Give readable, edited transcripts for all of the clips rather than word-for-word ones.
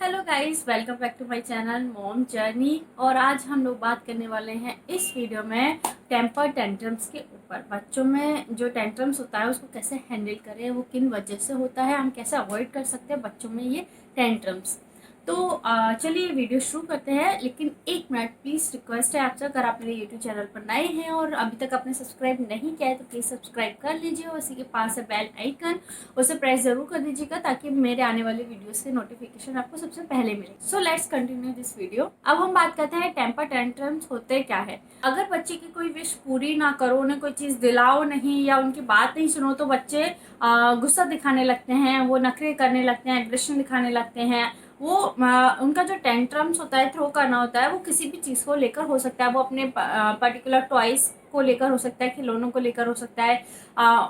Hello guys, welcome back to my channel mom journey. और आज हम लोग बात करने वाले हैं इस वीडियो में टेम्पर टेंट्रम्स के ऊपर। बच्चों में जो टेंट्रम्स होता है उसको कैसे हैंडल करें, वो किन वजह से होता है, हम कैसे अवॉइड कर सकते हैं बच्चों में ये टेंट्रम्स। तो चलिए वीडियो शुरू करते हैं। लेकिन एक मिनट प्लीज़ रिक्वेस्ट है आपसे, अगर आप मेरे यूट्यूब चैनल पर नए हैं और अभी तक आपने सब्सक्राइब नहीं किया है तो प्लीज़ सब्सक्राइब कर लीजिए और इसी के पास है बेल आइकन, उसे प्रेस जरूर कर दीजिएगा ताकि मेरे आने वाले वीडियोस के नोटिफिकेशन आपको सबसे पहले मिले। So let's continue this video. अब हम बात करते हैं टेम्पर टेंट्रम्स होते क्या है। अगर बच्चे की कोई विश पूरी ना करो, उन्हें कोई चीज़ दिलाओ नहीं या उनकी बात नहीं सुनो तो बच्चे गुस्सा दिखाने लगते हैं, वो नखरे करने लगते हैं, एग्रेशन दिखाने लगते हैं। वो उनका जो टेंट्रम्स होता है, थ्रो करना होता है, वो किसी भी चीज़ को लेकर हो सकता है। वो अपने पर्टिकुलर टॉयस को लेकर हो सकता है, खिलौनों को लेकर हो सकता है।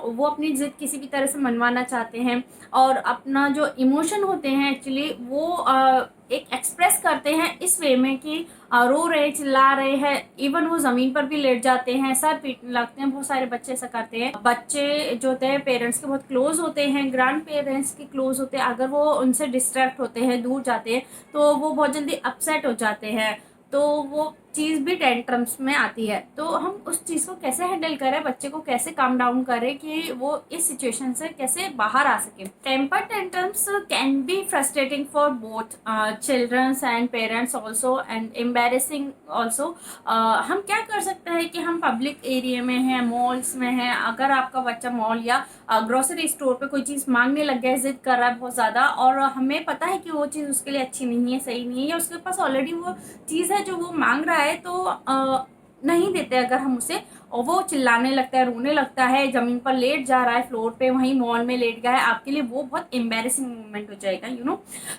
वो अपनी जिद किसी भी तरह से मनवाना चाहते हैं और अपना जो इमोशन होते हैं एक्चुअली वो एक एक्सप्रेस करते हैं इस वे में कि रो रहे, चिल्ला रहे हैं, इवन वो जमीन पर भी लेट जाते हैं, सर पीटने लगते हैं। बहुत सारे बच्चे ऐसा करते हैं। बच्चे जो होते हैं पेरेंट्स के बहुत क्लोज होते हैं, ग्रैंड पेरेंट्स के क्लोज होते हैं। अगर वो उनसे डिस्ट्रैक्ट होते हैं, दूर जाते हैं तो वो बहुत जल्दी अपसेट हो जाते हैं। तो वो चीज़ भी टेंट्रम्स में आती है। तो हम उस चीज़ को कैसे हैंडल करें, बच्चे को कैसे काम डाउन करें कि वो इस सिचुएशन से कैसे बाहर आ सके। Temper tantrums can be frustrating for both childrens and parents also and embarrassing also. हम क्या कर सकते हैं कि हम पब्लिक एरिया में हैं, मॉल्स में हैं, अगर आपका बच्चा मॉल या ग्रोसरी स्टोर पे कोई चीज़ मांगने लग गया है, जिद कर रहा है बहुत ज़्यादा और हमें पता है कि वो चीज़ उसके लिए अच्छी नहीं है, सही नहीं है, या उसके पास ऑलरेडी वो चीज़ है जो वो मांग रहा है, तो नहीं देते अगर हम उसे, और वो चिल्लाने लगता है, रोने लगता है, जमीन पर लेट जा रहा है, फ्लोर पे वहीं मॉल में लेट गया है, आपके लिए वो बहुत एम्बेरसिंग मोमेंट हो जाएगा।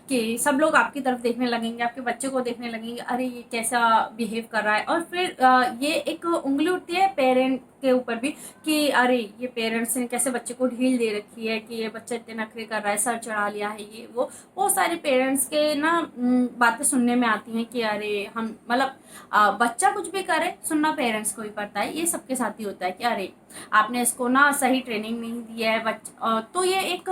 कि सब लोग आपकी तरफ देखने लगेंगे, आपके बच्चे को देखने लगेंगे, अरे ये कैसा बिहेव कर रहा है। और फिर ये एक उंगली उठती है पेरेंट के ऊपर भी कि अरे ये पेरेंट्स ने कैसे बच्चे को ढील दे रखी है कि ये बच्चा इतने नखरे कर रहा है, सर चढ़ा लिया है, ये वो सारे पेरेंट्स के ना बातें सुनने में आती हैं कि अरे हम मतलब बच्चा कुछ भी करे सुनना पेरेंट्स को ही पड़ता है। ये सबके साथ ही होता है कि अरे आपने इसको ना सही ट्रेनिंग नहीं दी है। तो ये एक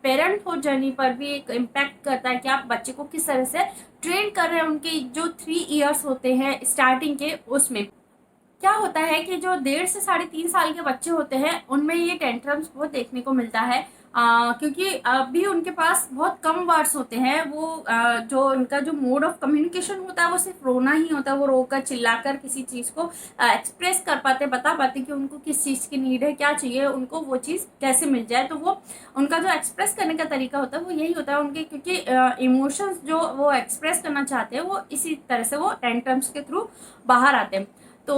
पेरेंटहुड जर्नी पर भी एक इम्पैक्ट करता है कि आप बच्चे को किस तरह से ट्रेन कर रहे हैं। उनके जो 3 इयर्स होते हैं स्टार्टिंग के, उसमें क्या होता है कि जो 1.5 से 3.5 साल के बच्चे होते हैं उनमें ये टेंट्रम्स बहुत देखने को मिलता है। क्योंकि अभी उनके पास बहुत कम वर्ड्स होते हैं। वो जो उनका जो मोड ऑफ कम्युनिकेशन होता है वो सिर्फ रोना ही होता है। वो रोकर चिल्लाकर किसी चीज़ को एक्सप्रेस कर पाते, बता पाते कि उनको किस चीज़ की नीड है, क्या चाहिए उनको, वो चीज़ कैसे मिल जाए। तो वो उनका जो एक्सप्रेस करने का तरीका होता है वो यही होता है उनके, क्योंकि इमोशंस जो वो एक्सप्रेस करना चाहते हैं वो इसी तरह से वो टेंट्रम्स के थ्रू बाहर आते हैं। तो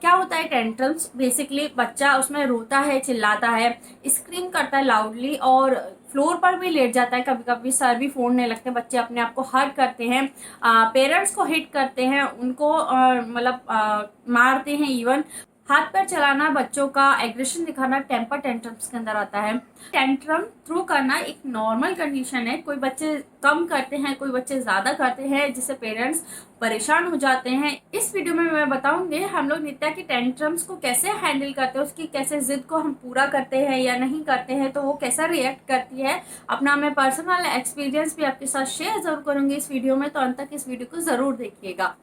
क्या होता है टेंट्रम्स, बेसिकली बच्चा उसमें रोता है, चिल्लाता है, स्क्रीम करता है लाउडली और फ्लोर पर भी लेट जाता है। कभी कभी सर भी फोड़ने लगते हैं, बच्चे अपने आप को हर्ट करते हैं, पेरेंट्स को हिट करते हैं, उनको मतलब मारते हैं। इवन हाथ पैर चलाना, बच्चों का एग्रेशन दिखाना टेम्पर टेंट्रम्स के अंदर आता है। टेंट्रम थ्रो करना एक नॉर्मल कंडीशन है। कोई बच्चे कम करते हैं, कोई बच्चे ज़्यादा करते हैं, जिससे पेरेंट्स परेशान हो जाते हैं। इस वीडियो में मैं बताऊंगी हम लोग नित्या की टेंट्रम्स को कैसे हैंडल करते हैं, उसकी कैसे जिद को हम पूरा करते हैं या नहीं करते हैं, तो वो कैसा रिएक्ट करती है। अपना मैं पर्सनल एक्सपीरियंस भी आपके साथ शेयर जरूर करूंगी इस वीडियो में, तो अंत तक इस वीडियो को ज़रूर देखिएगा।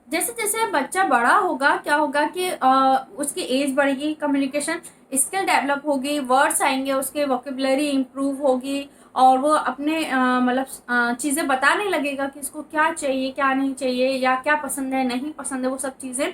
जैसे जैसे बच्चा बड़ा होगा क्या होगा कि उसकी एज बढ़ेगी, कम्युनिकेशन स्किल डेवलप होगी, वर्ड्स आएंगे, उसके वोकेबलरी इम्प्रूव होगी और वो अपने मतलब चीज़ें बताने लगेगा कि इसको क्या चाहिए, क्या नहीं चाहिए, या क्या पसंद है, नहीं पसंद है, वो सब चीज़ें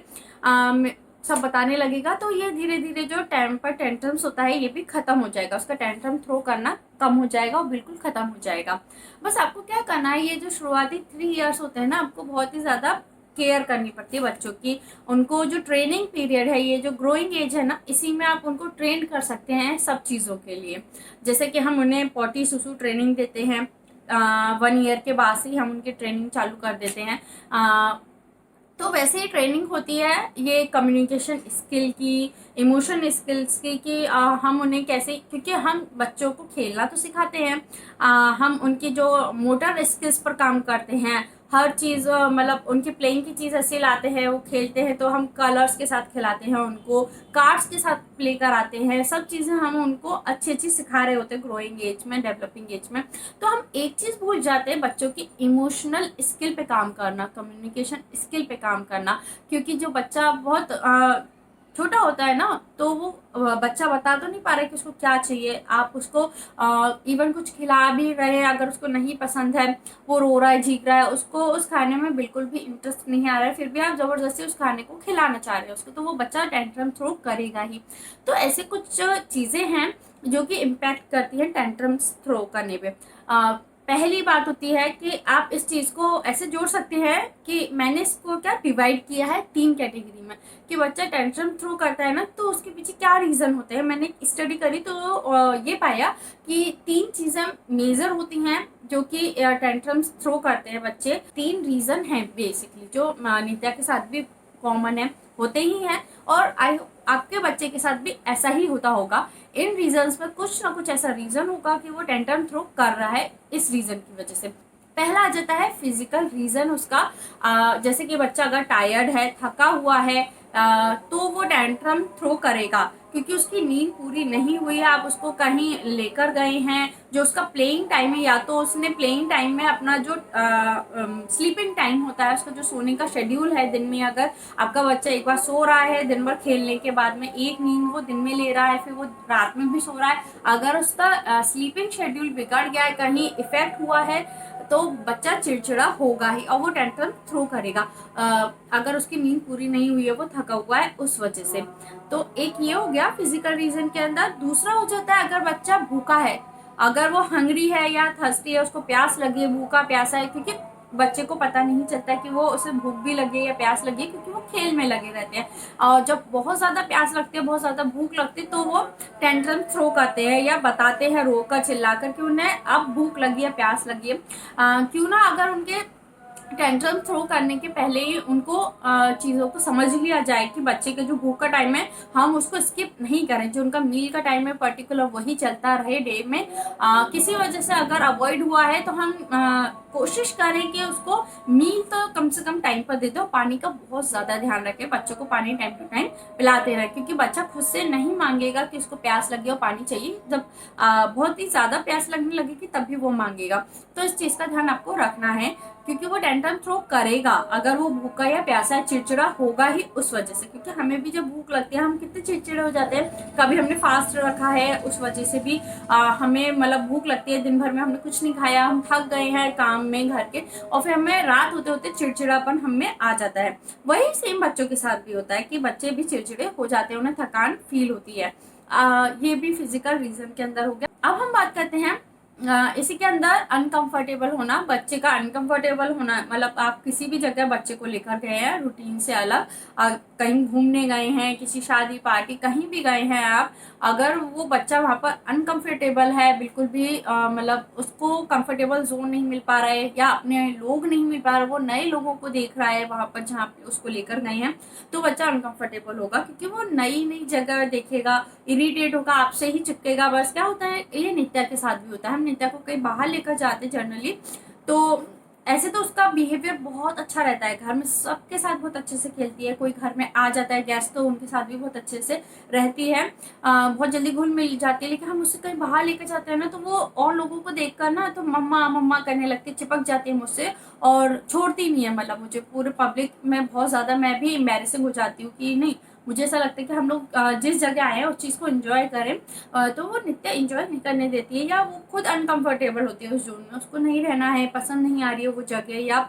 सब बताने लगेगा। तो ये धीरे धीरे जो टेम्पर टेंट्रम्स होता है ये भी खत्म हो जाएगा, उसका टेंट्रम थ्रो करना कम हो जाएगा और बिल्कुल खत्म हो जाएगा। बस आपको क्या करना है, ये जो शुरुआती 3 इयर्स होते हैं ना, आपको बहुत ही ज़्यादा केयर करनी पड़ती है बच्चों की। उनको जो ट्रेनिंग पीरियड है, ये जो ग्रोइंग एज है ना, इसी में आप उनको ट्रेन कर सकते हैं सब चीज़ों के लिए। जैसे कि हम उन्हें पॉटी सुसु ट्रेनिंग देते हैं, 1 ईयर के बाद से ही हम उनकी ट्रेनिंग चालू कर देते हैं। तो वैसे ही ट्रेनिंग होती है ये कम्युनिकेशन स्किल की, इमोशन स्किल्स की कि हम उन्हें कैसे, क्योंकि हम बच्चों को खेलना तो सिखाते हैं, हम उनकी जो मोटर स्किल्स पर काम करते हैं। हर चीज़ मतलब उनकी प्लेइंग की चीज़ ऐसे लाते हैं, वो खेलते हैं तो हम कलर्स के साथ खिलाते हैं उनको, कार्ड्स के साथ प्ले कराते हैं, सब चीज़ें हम उनको अच्छी अच्छी सिखा रहे होते हैं ग्रोइंग एज में, डेवलपिंग एज में। तो हम एक चीज़ भूल जाते हैं, बच्चों की इमोशनल स्किल पे काम करना, कम्युनिकेशन स्किल पे काम करना। क्योंकि जो बच्चा बहुत छोटा होता है ना, तो वो बच्चा बता तो नहीं पा रहा है कि उसको क्या चाहिए। आप उसको इवन कुछ खिला भी रहे हैं, अगर उसको नहीं पसंद है, वो रो रहा है, चीख रहा है, उसको उस खाने में बिल्कुल भी इंटरेस्ट नहीं आ रहा है, फिर भी आप जबरदस्ती उस खाने को खिलाना चाह रहे हैं उसको, तो वो बच्चा टेंट्रम थ्रो करेगा ही। तो ऐसे कुछ चीज़ें हैं जो कि इम्पैक्ट करती हैं टेंट्रम्स थ्रो करने पे। पहली बात होती है कि आप इस चीज़ को ऐसे जोड़ सकते हैं कि मैंने इसको क्या डिवाइड किया है 3 कैटेगरी में, कि बच्चा टेंट्रम थ्रो करता है ना, तो उसके पीछे क्या रीज़न होते हैं। मैंने स्टडी करी तो ये पाया कि 3 चीज़ें मेजर होती हैं जो कि टेंट्रम्स थ्रो करते हैं बच्चे। 3 रीज़न हैं बेसिकली, जो नित्या के साथ भी कॉमन है, होते ही हैं, और आई आपके बच्चे के साथ भी ऐसा ही होता होगा। इन रीजंस में कुछ ना कुछ ऐसा रीजन होगा कि वो टेंट्रम थ्रो कर रहा है इस रीजन की वजह से। पहला आ जाता है फिजिकल रीजन उसका। जैसे कि बच्चा अगर टायर्ड है, थका हुआ है, तो वो टेंट्रम थ्रो करेगा क्योंकि उसकी नींद पूरी नहीं हुई है। आप उसको कहीं लेकर गए हैं, जो उसका प्लेइंग टाइम है, या तो उसने प्लेइंग टाइम में अपना जो स्लीपिंग टाइम होता है, उसका जो सोने का शेड्यूल है दिन में, अगर आपका बच्चा एक बार सो रहा है दिन भर खेलने के बाद में, एक नींद वो दिन में ले रहा है, फिर वो रात में भी सो रहा है, अगर उसका स्लीपिंग शेड्यूल बिगड़ गया है, कहीं इफेक्ट हुआ है, तो बच्चा चिड़चिड़ा होगा ही और वो टेंट्रम थ्रो करेगा। अगर उसकी नींद पूरी नहीं हुई है, वो थका हुआ है उस वजह से। तो एक ये हो गया फिजिकल रीजन के अंदर। दूसरा हो जाता है अगर बच्चा भूखा है, अगर वो हंग्री है या थर्स्टी है, उसको प्यास लगी है, भूखा प्यासा है, क्योंकि बच्चे को पता नहीं चलता कि वो उसे भूख भी लगे या प्यास लगी, क्योंकि वो खेल में लगे रहते हैं। और जब बहुत ज़्यादा प्यास लगती है, बहुत ज़्यादा भूख लगती है, तो वो टेंट्रम थ्रो करते हैं या बताते हैं रोकर चिल्लाकर कि उन्हें अब भूख लगी है, प्यास लगी है। क्यों ना अगर उनके टेंट्रम थ्रो करने के पहले ही उनको चीज़ों को समझ लिया जाए कि बच्चे के जो भूख का टाइम है, हम उसको स्किप नहीं करें, जो उनका मील का टाइम है पर्टिकुलर वही चलता रहे डे में। किसी वजह से अगर अवॉइड हुआ है तो हम कोशिश करें कि उसको मील तो कम से कम टाइम पर दे दो। पानी का बहुत ज़्यादा ध्यान रखें, बच्चों को पानी टाइम टू टाइम पिलाते रहें, क्योंकि बच्चा खुद से नहीं मांगेगा कि उसको प्यास लगी और पानी चाहिए। जब बहुत ही ज़्यादा प्यास लगने लगेगी तभी वो मांगेगा। तो इस चीज़ का ध्यान आपको रखना है, क्योंकि वो टेंट्रम थ्रो करेगा अगर वो भूखा या प्यासा है, चिड़चिड़ा होगा ही उस वजह से। क्योंकि हमें भी जब भूख लगती है हम कितने चिड़चिड़े हो जाते हैं। कभी हमने फास्ट रखा है, उस वजह से भी हमें मतलब भूख लगती है, दिन भर में हमने कुछ नहीं खाया, हम थक गए हैं काम में घर के, और फिर हमें रात होते होते चिड़चिड़ापन हमें आ जाता है। वही सेम बच्चों के साथ भी होता है कि बच्चे भी चिड़चिड़े हो जाते हैं, उन्हें थकान फील होती है। ये भी फिजिकल रीजन के अंदर हो गया। अब हम बात करते हैं इसी के अंदर अनकंफर्टेबल होना। बच्चे का अनकंफर्टेबल होना मतलब आप किसी भी जगह बच्चे को लेकर गए हैं रूटीन से अलग, कहीं घूमने गए हैं, किसी शादी पार्टी कहीं भी गए हैं आप, अगर वो बच्चा वहाँ पर अनकंफर्टेबल है, बिल्कुल भी मतलब उसको कंफर्टेबल जोन नहीं मिल पा रहा है, या अपने लोग नहीं मिल पा रहे, वो नए लोगों को देख रहा है वहाँ पर जहाँ पे उसको लेकर गए हैं, तो बच्चा अनकंफर्टेबल होगा, क्योंकि वो नई नई जगह देखेगा, इरिटेट होगा, आपसे ही चिपकेगा। बस क्या होता है, ये नित्या के साथ भी होता है। हम नित्या को कहीं बाहर लेकर जाते जनरली, तो ऐसे तो उसका बिहेवियर बहुत अच्छा रहता है, घर में सबके साथ बहुत अच्छे से खेलती है, कोई घर में आ जाता है गेस्ट तो उनके साथ भी बहुत अच्छे से रहती है, बहुत जल्दी घुल मिल जाती है। लेकिन हम उससे कहीं बाहर लेकर जाते हैं ना, तो वो और लोगों को देखकर ना तो मम्मा मम्मा करने लगती है, चिपक जाती है मुझसे और छोड़ती नहीं है। मतलब मुझे पूरे पब्लिक में बहुत ज़्यादा मैं भी एम्बैरेसिंग हो जाती हूँ कि नहीं, मुझे ऐसा लगता है कि हम लोग जिस जगह आए हैं उस चीज़ को एंजॉय करें, तो वो नित्या एंजॉय नहीं करने देती है, या वो खुद अनकंफर्टेबल होती है उस जोन में, उसको नहीं रहना है, पसंद नहीं आ रही है वो जगह, या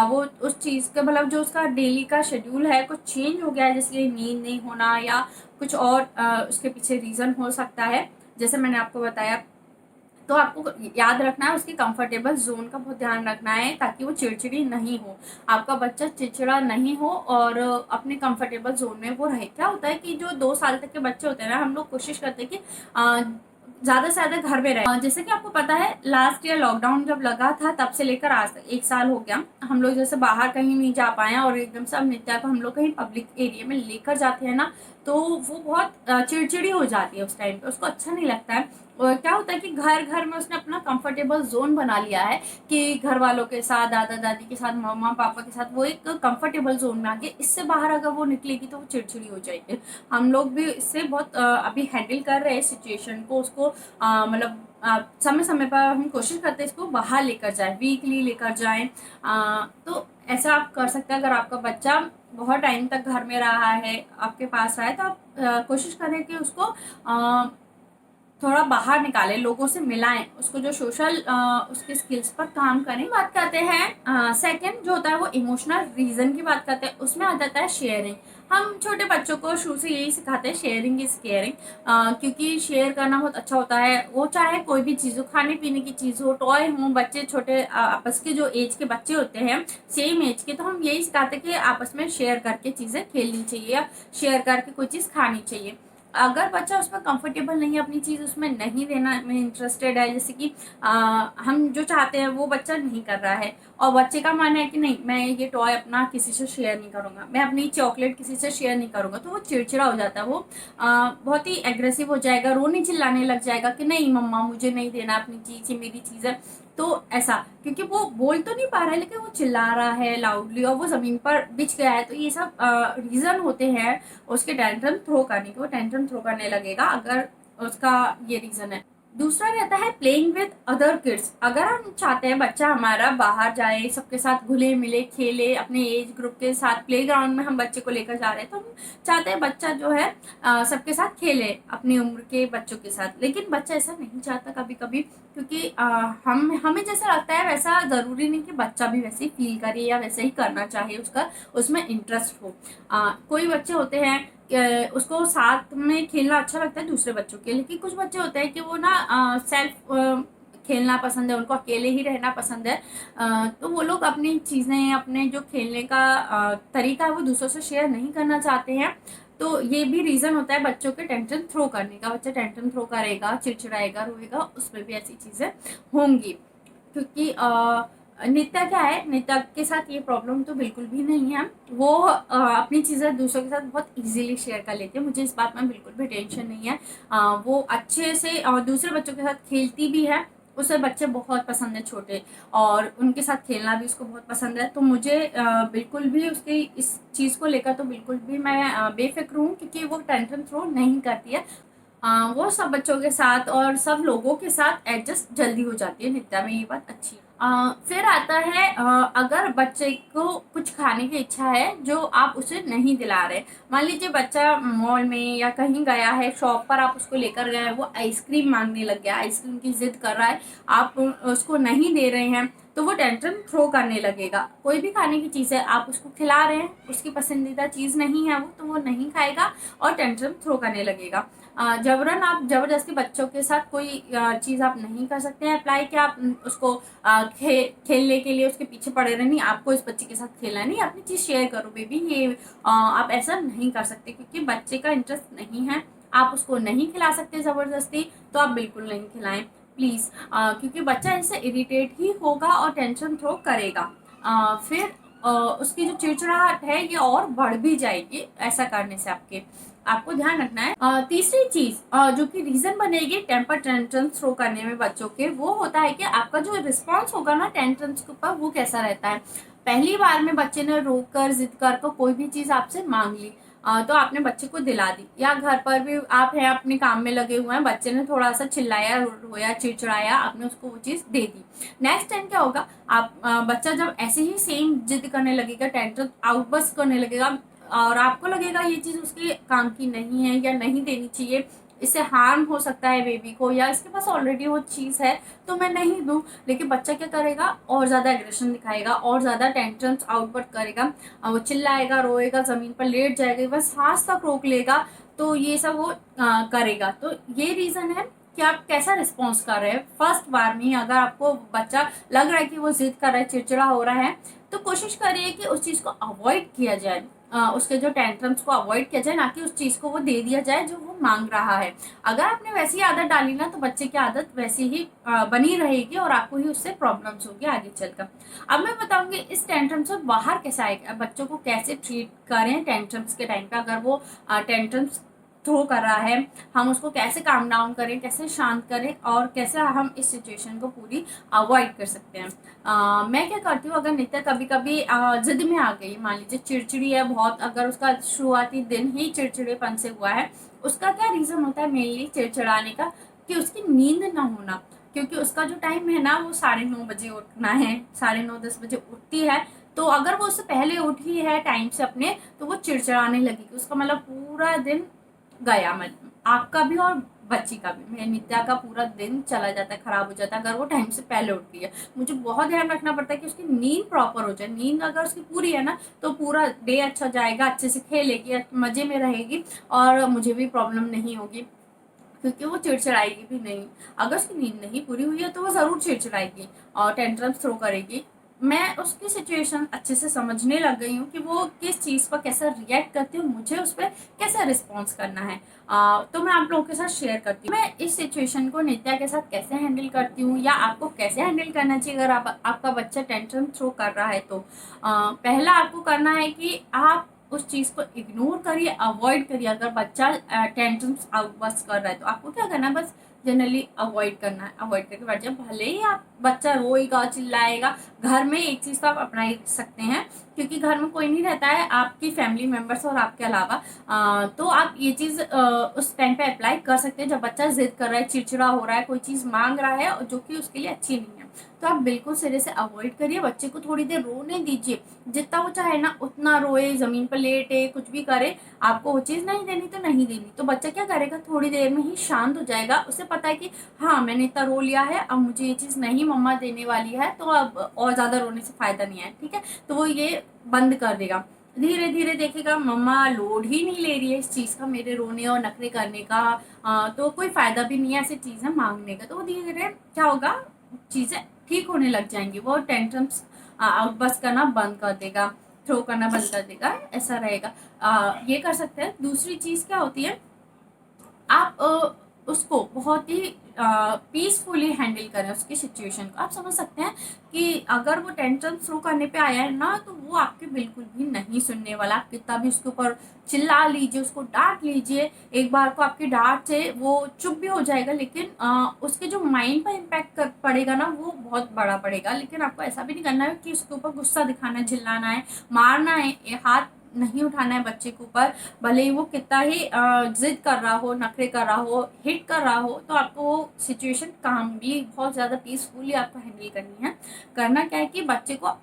वो उस चीज़ का मतलब जो उसका डेली का शेड्यूल है कुछ चेंज हो गया है, जिसलिए नींद नहीं होना या कुछ और उसके पीछे रीज़न हो सकता है, जैसे मैंने आपको बताया। तो आपको याद रखना है, उसके कंफर्टेबल जोन का बहुत ध्यान रखना है, ताकि वो चिड़चिड़ी नहीं हो, आपका बच्चा चिड़चिड़ा नहीं हो और अपने कंफर्टेबल जोन में वो रहे। क्या होता है कि जो 2 साल तक के बच्चे होते हैं ना, हम लोग कोशिश करते हैं कि ज़्यादा से ज़्यादा घर में रहे। जैसे कि आपको पता है लास्ट ईयर लॉकडाउन जब लगा था तब से लेकर आज तक 1 साल हो गया, हम लोग जैसे बाहर कहीं नहीं जा पाए हैं, और एकदम से अब नित्या को हम लोग कहीं पब्लिक एरिया में लेकर जाते हैं ना, तो वो बहुत चिड़चिड़ी हो जाती है उस टाइम पे, उसको अच्छा नहीं लगता है। और क्या होता है कि घर घर में उसने अपना कंफर्टेबल जोन बना लिया है कि घर वालों के साथ, दादा दादी के साथ, मम्मा पापा के साथ वो एक कंफर्टेबल जोन में आके, इससे बाहर अगर वो निकलेगी तो वो चिड़चिड़ी हो जाएगी। हम लोग भी इससे बहुत अभी हैंडल कर रहे हैं सिचुएशन को, उसको मतलब समय समय पर हम कोशिश करते हैं इसको बाहर लेकर जाए, वीकली लेकर जाएं। तो ऐसा आप कर सकते हैं। अगर आपका बच्चा बहुत टाइम तक घर में रहा है, आपके पास रहा है, तो आप कोशिश करें कि उसको थोड़ा बाहर निकालें, लोगों से मिलाएं, उसको जो सोशल उसके स्किल्स पर काम करें। बात करते हैं सेकंड जो होता है वो इमोशनल रीजन की बात करते हैं। उसमें आ जाता है शेयरिंग। हम छोटे बच्चों को शुरू से यही सिखाते हैं, शेयरिंग इज केयरिंग, क्योंकि शेयर करना बहुत अच्छा होता है। वो चाहे कोई भी चीज़ हो, खाने पीने की चीज़ हो, टॉय हो, बच्चे छोटे आपस के जो एज के बच्चे होते हैं सेम एज के, तो हम यही सिखाते हैं कि आपस में शेयर करके चीज़ें खेलनी चाहिए या शेयर करके कोई चीज़ खानी चाहिए। अगर बच्चा उसमें कंफर्टेबल नहीं है, अपनी चीज़ उसमें नहीं देना में इंटरेस्टेड है, जैसे कि हम जो चाहते हैं वो बच्चा नहीं कर रहा है, और बच्चे का मन है कि नहीं मैं ये टॉय अपना किसी से शेयर नहीं करूँगा, मैं अपनी चॉकलेट किसी से शेयर नहीं करूँगा, तो वो चिड़चिड़ा हो जाता है, वो बहुत ही एग्रेसिव हो जाएगा, रोने चिल्लाने लग जाएगा कि नहीं मम्मा मुझे नहीं देना अपनी चीज़, ये मेरी चीज़ है। तो ऐसा, क्योंकि वो बोल तो नहीं पा रहा है लेकिन वो चिल्ला रहा है लाउडली, और वो ज़मीन पर बिछ गया है, तो ये सब रीज़न होते हैं उसके टेंट्रम थ्रो करने के। वो टेंट्रम थ्रो करने लगेगा अगर उसका ये रीज़न है। दूसरा रहता है प्लेइंग विद अदर किड्स। अगर हम चाहते हैं बच्चा हमारा बाहर जाए, सबके साथ घुले मिले खेले, अपने एज ग्रुप के साथ प्लेग्राउंड में हम बच्चे को लेकर जा रहे हैं, तो हम चाहते हैं बच्चा जो है सबके साथ खेले अपनी उम्र के बच्चों के साथ। लेकिन बच्चा ऐसा नहीं चाहता कभी कभी, क्योंकि हम हमें जैसा लगता है वैसा ज़रूरी नहीं कि बच्चा भी वैसे ही फील करे या वैसे ही करना चाहे, उसका उसमें इंटरेस्ट हो। कोई बच्चे होते हैं उसको साथ में खेलना अच्छा लगता है दूसरे बच्चों के, लेकिन कुछ बच्चे होते हैं कि वो ना सेल्फ खेलना पसंद है, उनको अकेले ही रहना पसंद है। तो वो लोग अपनी चीज़ें, अपने जो खेलने का तरीका है वो दूसरों से शेयर नहीं करना चाहते हैं। तो ये भी रीज़न होता है बच्चों के टेंशन थ्रो करने का। बच्चा टेंशन थ्रो करेगा, चिड़चिड़ाएगा, रोएगा, उसमें भी ऐसी चीज़ें होंगी। क्योंकि नित्या क्या है, नित्या के साथ ये प्रॉब्लम तो बिल्कुल भी नहीं है। वो अपनी चीज़ें दूसरों के साथ बहुत इजीली शेयर कर लेती है, मुझे इस बात में बिल्कुल भी टेंशन नहीं है। वो अच्छे से दूसरे बच्चों के साथ खेलती भी है, उसे बच्चे बहुत पसंद है छोटे, और उनके साथ खेलना भी उसको बहुत पसंद है। तो मुझे बिल्कुल भी उसकी इस चीज़ को लेकर तो बिल्कुल भी मैं बेफिक्र हूँ, क्योंकि वो टेंशन थ्रो नहीं करती है। वो सब बच्चों के साथ और सब लोगों के साथ एडजस्ट जल्दी हो जाती है नित्या में, ये बात अच्छी है। फिर आता है अगर बच्चे को कुछ खाने की इच्छा है जो आप उसे नहीं दिला रहे। मान लीजिए बच्चा मॉल में या कहीं गया है, शॉप पर आप उसको लेकर गए हैं, वो आइसक्रीम मांगने लग गया, आइसक्रीम की जिद कर रहा है, आप उसको नहीं दे रहे हैं, तो वो टेंट्रम थ्रो करने लगेगा। कोई भी खाने की चीज़ है आप उसको खिला रहे हैं, उसकी पसंदीदा चीज़ नहीं है वो, तो वो नहीं खाएगा और टेंट्रम थ्रो करने लगेगा। जबरन आप जबरदस्ती बच्चों के साथ कोई चीज़ आप नहीं कर सकते हैं अप्लाई, कि आप उसको खेलने के लिए उसके पीछे पड़े रहे, नहीं आपको इस बच्चे के साथ खेलना है, नहीं अपनी चीज़ शेयर करो बेबी, ये आप ऐसा नहीं कर सकते, क्योंकि बच्चे का इंटरेस्ट नहीं है, आप उसको नहीं खिला सकते ज़बरदस्ती, तो आप बिल्कुल नहीं खिलाएं प्लीज़, क्योंकि बच्चा इससे इरिटेट ही होगा और टेंशन थ्रो करेगा। फिर उसकी जो चिड़चिड़ाहट है ये और बढ़ भी जाएगी ऐसा करने से। आपको ध्यान रखना है। तीसरी चीज जो कि रीजन बनेगी टेम्पर टेंट्रम थ्रो करने में बच्चों के, वो होता है कि आपका जो रिस्पॉन्स होगा ना टेंट्रम्स के ऊपर, वो कैसा रहता है। पहली बार में बच्चे ने रोक कर जिद कर कोई भी चीज आपसे मांग ली, तो आपने बच्चे को दिला दी, या घर पर भी आप हैं अपने काम में लगे हुए हैं, बच्चे ने थोड़ा सा चिल्लाया, रोया, चिड़चिड़ाया, आपने उसको वो चीज़ दे दी। नेक्स्ट टाइम क्या होगा, आप बच्चा जब ऐसे ही सेम जिद करने लगेगा, टेंट्रम आउटबर्स्ट करने लगेगा, और आपको लगेगा ये चीज़ उसके काम की नहीं है या नहीं देनी चाहिए, इससे हार्म हो सकता है बेबी को, या इसके पास ऑलरेडी वो चीज़ है तो मैं नहीं दूँ, लेकिन बच्चा क्या करेगा, और ज़्यादा एग्रेशन दिखाएगा, और ज़्यादा टेंट्रम्स आउटबर्स्ट करेगा, वो चिल्लाएगा, रोएगा, ज़मीन पर लेट जाएगा, बस सांस तक रोक लेगा, तो ये सब वो करेगा। तो ये रीज़न है कि आप कैसा रिस्पॉन्स कर रहे हैं। फर्स्ट बार में अगर आपको बच्चा लग रहा है कि वो जिद कर रहा है, चिड़चिड़ा हो रहा है, तो कोशिश करिए कि उस चीज़ को अवॉइड किया जाए। उसके जो टेंट्रम्स को अवॉइड किया जाए, ना कि उस चीज़ को वो दे दिया जाए जो वो मांग रहा है। अगर आपने वैसी आदत डाली ना तो बच्चे की आदत वैसी ही बनी रहेगी और आपको ही उससे प्रॉब्लम्स होगी आगे चलकर। अब मैं बताऊंगी इस टेंट्रम से बाहर कैसे आएगा, बच्चों को कैसे ट्रीट करें टेंट्रम्स के टाइम पे। अगर वो टेंट्रम्स थ्रो कर रहा है, हम उसको कैसे काम डाउन करें, कैसे शांत करें और कैसे हम इस सिचुएशन को पूरी अवॉइड कर सकते हैं। मैं क्या करती हूँ, अगर नित्या कभी कभी जिद में आ गई, मान लीजिए चिड़चिड़ी है बहुत, अगर उसका शुरुआती दिन ही चिड़चिड़ेपन से हुआ है, उसका क्या रीज़न होता है मेनली चिड़चिड़ाने का, कि उसकी नींद ना होना। क्योंकि उसका जो टाइम है ना वो 9:30 बजे उठना है, 9:30-10 बजे उठती है, तो अगर वो उससे पहले उठी है टाइम से अपने, तो वो चिड़चिड़ाने लगेगी, उसका मतलब पूरा दिन गया, मतलब आपका भी और बच्ची का भी। मेरी नित्या का पूरा दिन चला जाता है, खराब हो जाता है अगर वो टाइम से पहले उठती है। मुझे बहुत ध्यान रखना पड़ता है कि उसकी नींद प्रॉपर हो जाए। नींद अगर उसकी पूरी है ना तो पूरा डे अच्छा जाएगा, अच्छे से खेलेगी, मजे में रहेगी और मुझे भी प्रॉब्लम नहीं होगी, क्योंकि वो चिड़चिड़ाएगी भी नहीं। अगर उसकी नींद नहीं पूरी हुई है तो वो ज़रूर चिड़चिड़ाएगी और टेंट्रम्स थ्रो करेगी। मैं उसकी सिचुएशन अच्छे से समझने लग गई हूँ कि वो किस चीज़ पर कैसा रिएक्ट करती है, मुझे उस पर कैसा रिस्पॉन्स करना है। तो मैं आप लोगों के साथ शेयर करती हूँ मैं इस सिचुएशन को नित्या के साथ कैसे हैंडल करती हूँ, या आपको कैसे हैंडल करना चाहिए अगर आपका बच्चा टेंट्रम थ्रो कर रहा है। तो पहला आपको करना है कि आप उस चीज़ को इग्नोर करिए, अवॉइड करिए। अगर बच्चा टेंशन्स आउटबर्स्ट कर रहा है तो आपको क्या करना है, बस जनरली अवॉइड करना है। अवॉइड करके बैठ जाए, भले ही आप बच्चा रोएगा चिल्लाएगा, घर में एक चीज़ तो आप अपना ही सकते हैं, क्योंकि घर में कोई नहीं रहता है आपकी फैमिली मेम्बर्स और आपके अलावा। तो आप ये चीज़ उस टाइम पे अप्लाई कर सकते हैं जब बच्चा जिद कर रहा है, चिड़चिड़ा हो रहा है, कोई चीज़ मांग रहा है और जो कि उसके लिए अच्छी नहीं है। तो आप बिल्कुल सिरे से अवॉइड करिए, बच्चे को थोड़ी देर रोने दीजिए, जितना वो चाहे ना उतना रोए, ज़मीन पर लेटे, कुछ भी करे। आपको वो चीज़ नहीं देनी तो नहीं देनी, तो बच्चा क्या करेगा, थोड़ी देर में ही शांत हो जाएगा। उसे पता है कि हाँ मैंने इतना रो लिया है, अब मुझे ये चीज़ नहीं मम्मा देने वाली है, तो अब और ज़्यादा रोने से फ़ायदा नहीं है, ठीक है। तो वो ये बंद कर देगा। धीरे धीरे देखेगा मम्मा लोड ही नहीं ले रही है इस चीज़ का, मेरे रोने और नखरे करने का, तो कोई फ़ायदा भी नहीं है ऐसी चीज़ें मांगने का। तो वो धीरे धीरे क्या होगा, चीज़ें ठीक होने लग जाएंगी, वो टेंट्रम्स आउटबर्स्ट करना बंद कर देगा, थ्रो करना बंद कर देगा, ऐसा रहेगा। ये कर सकते हैं। दूसरी चीज़ क्या होती है, आप उसको बहुत ही पीसफुली हैंडल करें उसकी सिचुएशन को। आप समझ सकते हैं कि अगर वो टेंशन थ्रो करने पे आया है ना तो वो आपके बिल्कुल भी नहीं सुनने वाला। आप कितना भी उसके ऊपर चिल्ला लीजिए, उसको डांट लीजिए, एक बार को आपकी डांट से वो चुप भी हो जाएगा, लेकिन उसके जो माइंड पर इम्पैक्ट पड़ेगा ना वो बहुत बड़ा पड़ेगा। लेकिन आपको ऐसा भी नहीं करना है कि उसके ऊपर गुस्सा दिखाना है, चिल्लाना है, मारना है, हाथ नहीं उठाना है बच्चे के ऊपर। भले ही वो कितना ही जिद कर रहा हो, नखरे कर रहा हो, हिट कर रहा हो, तो आपको वो सिचुएशन काम भी बहुत ज़्यादा पीसफुली आपको हैंडल करनी है। करना क्या है कि बच्चे को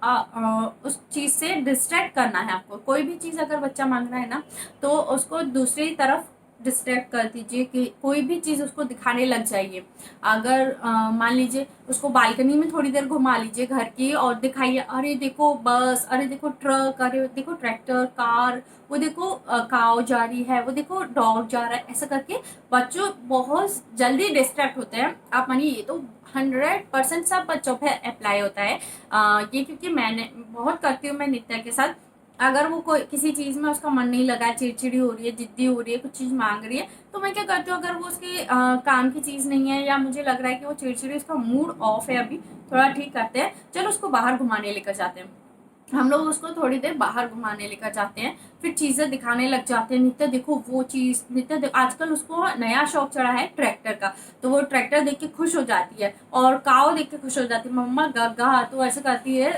उस चीज़ से डिस्ट्रैक्ट करना है। आपको कोई भी चीज़ अगर बच्चा मांग रहा है ना तो उसको दूसरी तरफ डिस्ट्रैक्ट कर दीजिए, कि कोई भी चीज़ उसको दिखाने लग जाइए। अगर मान लीजिए उसको बालकनी में थोड़ी देर घुमा लीजिए घर की और दिखाइए, अरे देखो बस, अरे देखो ट्रक, अरे देखो ट्रैक्टर, कार, वो देखो काव जा रही है, वो देखो डॉग जा रहा है। ऐसा करके बच्चों बहुत जल्दी डिस्ट्रैक्ट होते हैं। आप मानिए ये तो 100% सब बच्चों पे अप्लाई होता है। ये क्योंकि मैंने बहुत करती हूँ मैं नित्या के साथ। अगर वो कोई किसी चीज़ में उसका मन नहीं लगा है, चिड़चिड़ी हो रही है, जिद्दी हो रही है, कुछ चीज़ मांग रही है, तो मैं क्या करती हूँ, अगर वो उसके काम की चीज़ नहीं है या मुझे लग रहा है कि वो चिड़चिड़ी, उसका मूड ऑफ है अभी, थोड़ा ठीक करते हैं, चलो उसको बाहर घुमाने लेकर जाते हैं। हम लोग उसको थोड़ी देर बाहर घुमाने लेकर जाते हैं, फिर चीज़ें दिखाने लग जाते हैं। नित्या देखो वो चीज़, नित्या आजकल उसको नया शौक चढ़ा है ट्रैक्टर का, तो वो ट्रैक्टर देख के खुश हो जाती है और काव देख के खुश हो जाती है, मम्मा गगा, तो ऐसे करती है।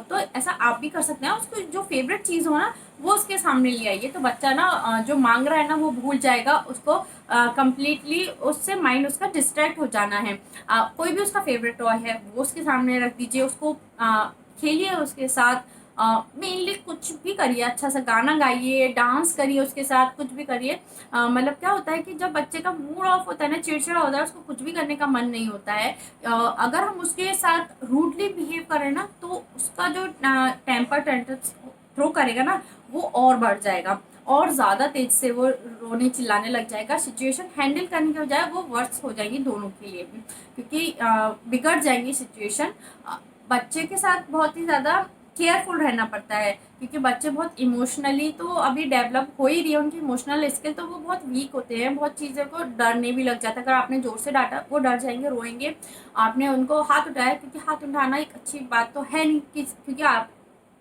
तो ऐसा आप भी कर सकते हैं, उसको जो फेवरेट चीज़ हो ना वो उसके सामने ले आइए, तो बच्चा ना जो मांग रहा है ना वो भूल जाएगा, उसको कम्प्लीटली उससे माइंड उसका डिस्ट्रैक्ट हो जाना है। कोई भी उसका फेवरेट टॉय है वो उसके सामने रख दीजिए, उसको खेलिए उसके साथ। मेनली कुछ भी करिए, अच्छा सा गाना गाइए, डांस करिए उसके साथ, कुछ भी करिए। मतलब क्या होता है कि जब बच्चे का मूड ऑफ होता है ना, चिड़चिड़ा होता है, उसको कुछ भी करने का मन नहीं होता है, अगर हम उसके साथ रूडली बिहेव करें ना तो उसका जो टेम्पर टेंटर्स थ्रो करेगा ना वो और बढ़ जाएगा और ज़्यादा तेज से वो रोने चिल्लाने लग जाएगा। सिचुएशन हैंडल करने के बजाय वो वर्स हो जाएगी दोनों के लिए भी, क्योंकि बिगड़ जाएंगी सिचुएशन। बच्चे के साथ बहुत ही ज़्यादा केयरफुल रहना पड़ता है, क्योंकि बच्चे बहुत इमोशनली तो अभी डेवलप हो ही रही है, उनकी इमोशनल स्किल तो वो बहुत वीक होते हैं, बहुत चीज़ों को डरने भी लग जाता है। अगर आपने ज़ोर से डांटा वो डर जाएंगे, रोएंगे। आपने उनको हाथ उठाया, क्योंकि हाथ उठाना एक अच्छी बात तो है नहीं, क्योंकि आप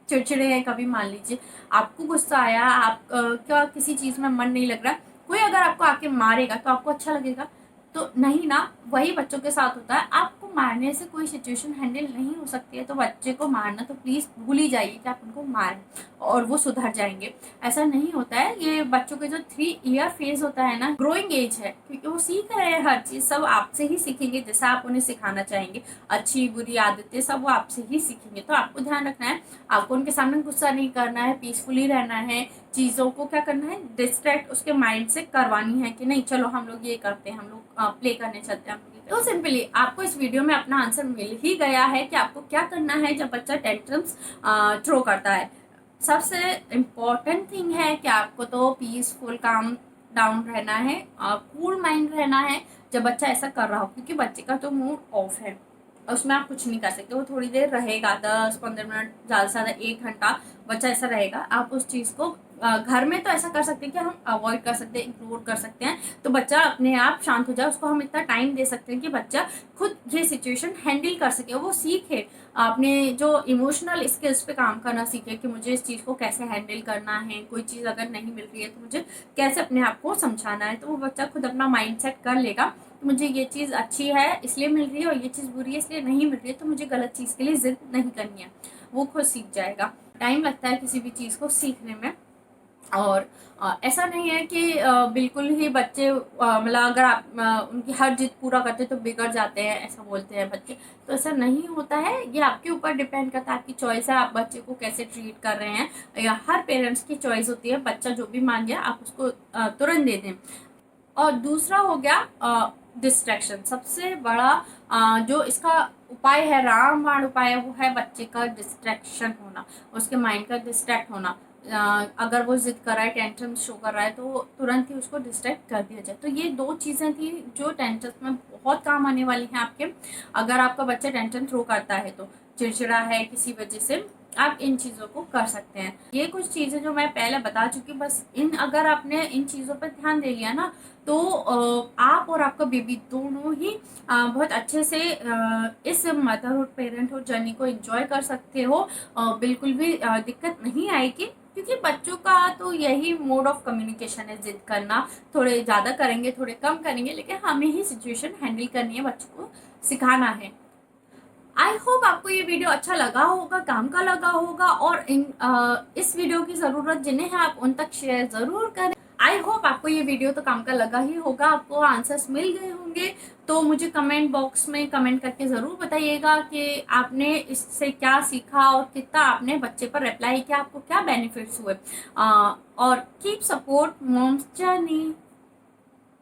चिड़चिड़े हैं, कभी मान लीजिए आपको गुस्सा आया, आप क्या किसी चीज़ में मन नहीं लग रहा, कोई अगर आपको आके मारेगा तो आपको अच्छा लगेगा? तो नहीं ना। वही बच्चों के साथ होता है, आपको मारने से कोई सिचुएशन हैंडल नहीं हो सकती है, तो बच्चे को मारना तो प्लीज़ भूल ही जाइए कि आप उनको मारें और वो सुधर जाएंगे। ऐसा नहीं होता है। ये बच्चों के जो 3 ईयर फेज होता है ना, ग्रोइंग एज है, क्योंकि वो सीख रहे हैं, हर चीज़ सब आपसे ही सीखेंगे जैसा आप उन्हें सिखाना चाहेंगे। अच्छी बुरी आदतें सब वो आपसे ही सीखेंगे। तो आपको ध्यान रखना है, आपको उनके सामने गुस्सा नहीं करना है, पीसफुली रहना है, चीज़ों को क्या करना है, डिस्ट्रैक्ट उसके माइंड से करवानी है कि नहीं चलो हम लोग ये करते हैं, हम लोग प्ले करने चलते हैं। तो सिंपली आपको इस वीडियो में अपना आंसर मिल ही गया है कि आपको क्या करना है जब बच्चा टेंट्रम्स थ्रो करता है। सबसे इम्पॉर्टेंट थिंग है कि आपको तो पीसफुल काम डाउन रहना है, कूल माइंड रहना है जब बच्चा ऐसा कर रहा हो, क्योंकि बच्चे का तो मूड ऑफ है, उसमें आप कुछ नहीं कर सकते। वो थोड़ी देर रहेगा, 10-15 मिनट, ज़्यादा से ज़्यादा 1 घंटा बच्चा ऐसा रहेगा। आप उस चीज़ को घर में तो ऐसा कर सकते हैं कि हम अवॉइड कर सकते हैं, इग्नोर कर सकते हैं, तो बच्चा अपने आप शांत हो जाए। उसको हम इतना टाइम दे सकते हैं कि बच्चा खुद ये सिचुएशन हैंडल कर सके, वो सीखे, अपने जो इमोशनल स्किल्स पे काम करना सीखे कि मुझे इस चीज़ को कैसे हैंडल करना है, कोई चीज़ अगर नहीं मिल रही है तो मुझे कैसे अपने आप को समझाना है। तो वो बच्चा खुद अपना माइंड सेट कर लेगा, मुझे ये चीज़ अच्छी है इसलिए मिल रही है और ये चीज़ बुरी है इसलिए नहीं मिल रही है, तो मुझे गलत चीज़ के लिए जिद नहीं करनी है। वो खुद सीख जाएगा। टाइम लगता है किसी भी चीज़ को सीखने में, और ऐसा नहीं है कि बिल्कुल ही बच्चे मतलब अगर आप उनकी हर जिद पूरा करते तो बिगड़ जाते हैं, ऐसा बोलते हैं बच्चे। तो ऐसा नहीं होता है, ये आपके ऊपर डिपेंड करता है, आपकी चॉइस है, आप बच्चे को कैसे ट्रीट कर रहे हैं। या हर पेरेंट्स की चॉइस होती है, बच्चा जो भी मांग गया आप उसको तुरंत दे दें। और दूसरा हो गया डिस्ट्रैक्शन। सबसे बड़ा जो इसका उपाय है, रामबाण उपाय है, वो है बच्चे का डिस्ट्रैक्शन होना, उसके माइंड का डिस्ट्रैक्ट होना। अगर वो जिद कर रहा है, टेंशन शो कर रहा है, तो तुरंत ही उसको डिस्ट्रैक्ट कर दिया जाए। तो ये 2 चीज़ें थी जो टेंशन में बहुत काम आने वाली हैं आपके। अगर आपका बच्चा टेंशन थ्रो करता है, तो चिड़चिड़ा है किसी वजह से, आप इन चीज़ों को कर सकते हैं। ये कुछ चीज़ें जो मैं पहले बता चुकी, बस अगर आपने इन चीज़ों पर ध्यान दे लिया ना, तो आप और आपका बेबी दोनों ही बहुत अच्छे से इस मदरहुड पेरेंटहुड जर्नी को एंजॉय कर सकते हो। बिल्कुल भी दिक्कत नहीं आएगी, क्योंकि बच्चों का तो यही मोड ऑफ कम्युनिकेशन है, जिद करना। थोड़े ज़्यादा करेंगे, थोड़े कम करेंगे, लेकिन हमें ही सिचुएशन हैंडल करनी है, बच्चों को सिखाना है। आई होप आपको ये वीडियो अच्छा लगा होगा, काम का लगा होगा, और इस वीडियो की ज़रूरत जिन्हें है आप उन तक शेयर ज़रूर करें। आई होप आपको ये वीडियो तो काम का लगा ही होगा, आपको आंसर्स मिल गए होंगे। तो मुझे कमेंट बॉक्स में कमेंट करके ज़रूर बताइएगा कि आपने इससे क्या सीखा और कितना आपने बच्चे पर अप्लाई किया, आपको क्या बेनिफिट्स हुए। और कीप सपोर्ट मॉम्स जर्नी।